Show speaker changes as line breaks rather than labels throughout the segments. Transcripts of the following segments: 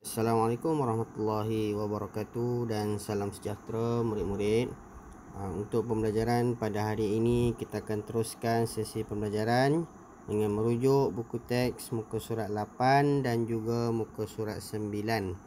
Assalamualaikum warahmatullahi wabarakatuh dan salam sejahtera murid-murid. Untuk pembelajaran pada hari ini kita akan teruskan sesi pembelajaran dengan merujuk buku teks muka surat 8 dan juga muka surat 9.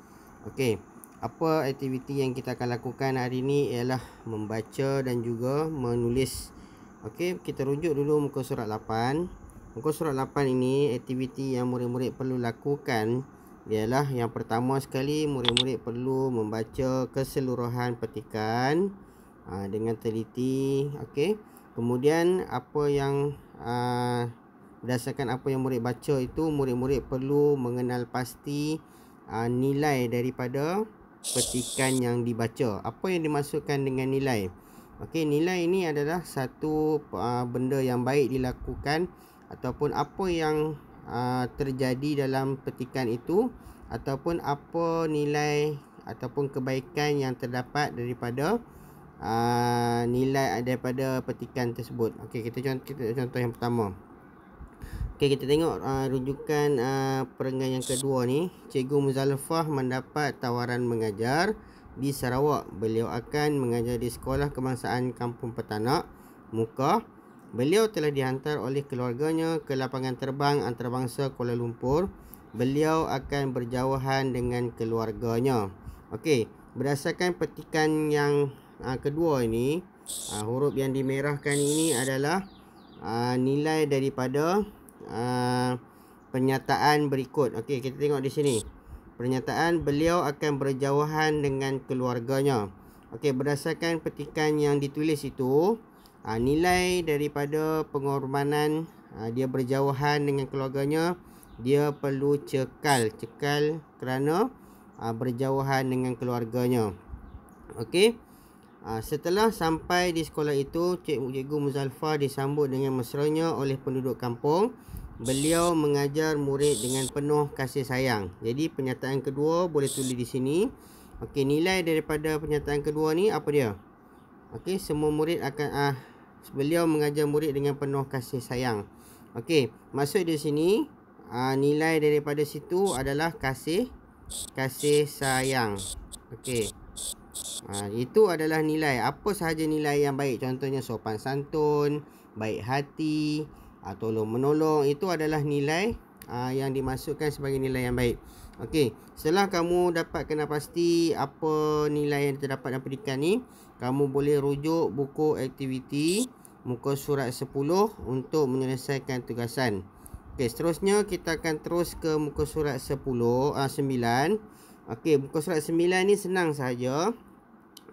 Okey, apa aktiviti yang kita akan lakukan hari ini ialah membaca dan juga menulis. Okey, kita rujuk dulu muka surat 8. Muka surat 8 ini aktiviti yang murid-murid perlu lakukan ialah yang pertama sekali murid-murid perlu membaca keseluruhan petikan dengan teliti. Okey. Kemudian apa yang berdasarkan apa yang murid baca itu, murid-murid perlu mengenal pasti nilai daripada petikan yang dibaca. Apa yang dimaksudkan dengan nilai? Okey, nilai ini adalah satu benda yang baik dilakukan ataupun apa yang terjadi dalam petikan itu, ataupun apa nilai ataupun kebaikan yang terdapat daripada nilai daripada petikan tersebut. Okey, kita contoh yang pertama. Okey, kita tengok rujukan perenggan yang kedua ni. Cikgu Muzalafah mendapat tawaran mengajar di Sarawak. Beliau akan mengajar di Sekolah Kebangsaan Kampung Petanak, Mukah. Beliau telah dihantar oleh keluarganya ke lapangan terbang antarabangsa Kuala Lumpur. Beliau akan berjauhan dengan keluarganya. Okey, berdasarkan petikan yang kedua ini, huruf yang dimerahkan ini adalah nilai daripada pernyataan berikut. Okey, kita tengok di sini. Pernyataan beliau akan berjauhan dengan keluarganya. Okey, berdasarkan petikan yang ditulis itu, nilai daripada pengorbanan dia berjauhan dengan keluarganya, dia perlu cekal kerana berjauhan dengan keluarganya. Okey. Setelah sampai di sekolah itu, Cikgu Muzalafah disambut dengan mesranya oleh penduduk kampung. Beliau mengajar murid dengan penuh kasih sayang. Jadi pernyataan kedua boleh tulis di sini. Okey, nilai daripada pernyataan kedua ni apa dia? Okey, semua murid akan beliau mengajar murid dengan penuh kasih sayang. Okey, maksud di sini nilai daripada situ adalah kasih sayang. Okey. Itu adalah nilai. Apa sahaja nilai yang baik, contohnya sopan santun, baik hati, tolong menolong, itu adalah nilai yang dimasukkan sebagai nilai yang baik. Okey, setelah kamu dapat kenal pasti apa nilai yang terdapat dalam petikan ni, kamu boleh rujuk buku aktiviti muka surat 10 untuk menyelesaikan tugasan. Okey, seterusnya kita akan terus ke muka surat 9. Okey, muka surat 9 ni senang sahaja.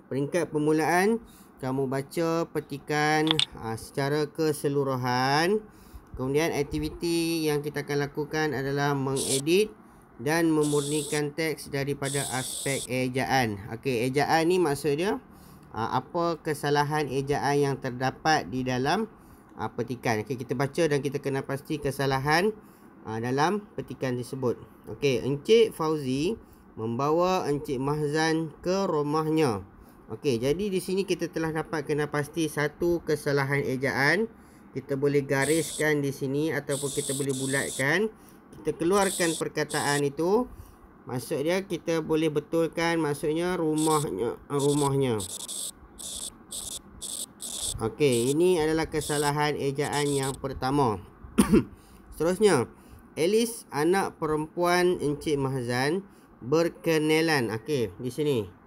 Peringkat permulaan, kamu baca petikan secara keseluruhan. Kemudian aktiviti yang kita akan lakukan adalah mengedit dan memurnikan teks daripada aspek ejaan. Okey, ejaan ni maksudnya apa kesalahan ejaan yang terdapat di dalam petikan. Okey, kita baca dan kita kena pasti kesalahan dalam petikan tersebut. Okey, Encik Fauzi membawa Encik Mahzan ke rumahnya. Okey, jadi di sini kita telah dapat kena pasti satu kesalahan ejaan. Kita boleh gariskan di sini ataupun kita boleh bulatkan. Kita keluarkan perkataan itu. Maksud dia kita boleh betulkan, maksudnya rumahnya. Okey, ini adalah kesalahan ejaan yang pertama. Seterusnya, Alice, anak perempuan Encik Mahzan, berkenalan. Okey, di sini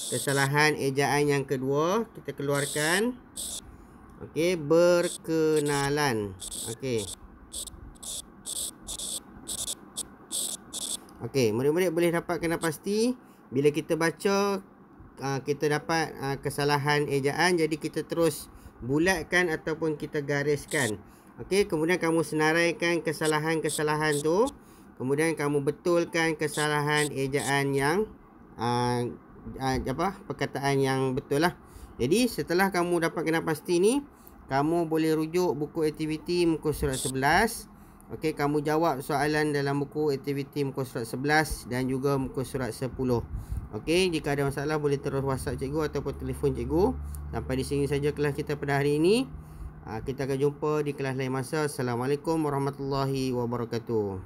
kesalahan ejaan yang kedua kita keluarkan. Okey, berkenalan. Okey. Okey, murid-murid boleh dapat kena pasti bila kita baca kita dapat kesalahan ejaan, jadi kita terus bulatkan ataupun kita gariskan. Okey, kemudian kamu senaraikan kesalahan-kesalahan tu, kemudian kamu betulkan kesalahan ejaan yang perkataan yang betul lah. Jadi setelah kamu dapat kena pasti ni, kamu boleh rujuk buku aktiviti muka surat 11. Okey, kamu jawab soalan dalam buku aktiviti muka surat 11 dan juga muka surat 10. Okey, jika ada masalah boleh terus WhatsApp cikgu ataupun telefon cikgu. Sampai di sini saja kelas kita pada hari ini. Kita akan jumpa di kelas lain masa. Assalamualaikum warahmatullahi wabarakatuh.